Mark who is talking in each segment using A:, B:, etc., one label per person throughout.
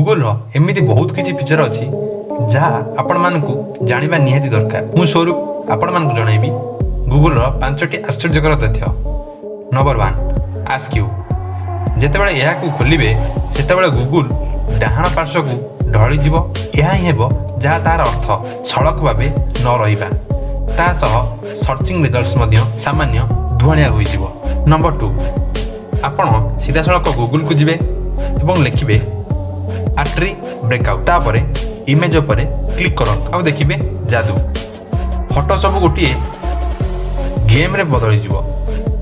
A: Google एमती बहुत किसी फीचर अच्छी जहाँ आपण मानकु जानिबा निहाती दरकार। मु स्वरूप आपण मानकु जणाइबी गूगल 5टी आश्चर्यकर तथ्य। Number 1 ask you. जेतेबेले यह खोलिबे सेतेबेले गूगल डाहाण पार्श्व को ढली जीव। यह ही हेबो जहाँ तार अर्थ सड़क भाबे न रहिबा। ता सह सर्चिंग रिजल्ट्स मध्य सामान्य धुआणिया होई जीवो। नंबर 2 आपण सीधा सड़क गूगल को जिबे एवं लिखिबे आट्री ब्रेकआउट। तापरे इमेज उपरे क्लिक करंत आ देखिबे जादू। फोटो सब गोटे गेम रे बदली जीवो।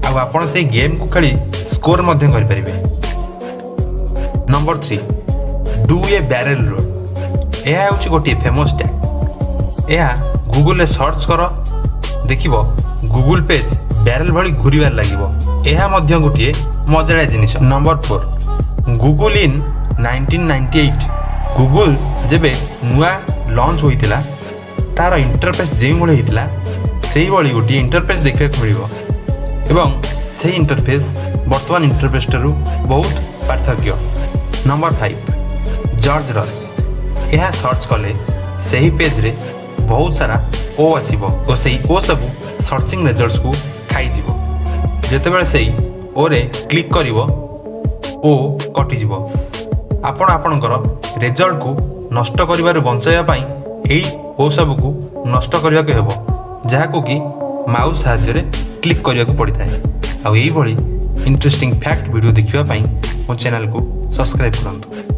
A: आ आपण से गेम को खेली स्कोर मध्य करि परिबे। Number 3 do a barrel roll. यह होची गोटे फेमस टैग। यह गूगल रे सर्च कर देखिबो गूगल पेज बैरल भली घुरीबार लागिबो। यह मध्य गोटे मजाड़ा जिनिस। नंबर 4 गूगल इन 1998। गूगल जेबे नुआ लॉन्च होइतिला तार इंटरफेस जेम भली हितला सेही भली गोटे इंटरफेस देखा मिलिबो एवं सेही इंटरफेस वर्तमान इंटरफेस ठारू बहुत पार्थक्य। नंबर 5 जॉर्ज रस। यह सर्च कले सेही पेज रे बहुत सारा ओ आसीबो और सेही ओ सब सर्चिंग रिजल्ट्स को खाई जीवो। जेतेबेले सेही ओ रे क्लिक करिवो ओ कटि जीवो। आपण आपणकर रिजल्ट को नष्ट करिबार बंचाइबा पई एही ओ सब को नष्ट करिया के हेबो जहा को कि माउस साहाय्य रे क्लिक करिया को पड़ि थाए। आ एही भली इंटरेस्टिंग फैक्ट वीडियो देखिबा पई मो चैनल को सब्सक्राइब करंतु।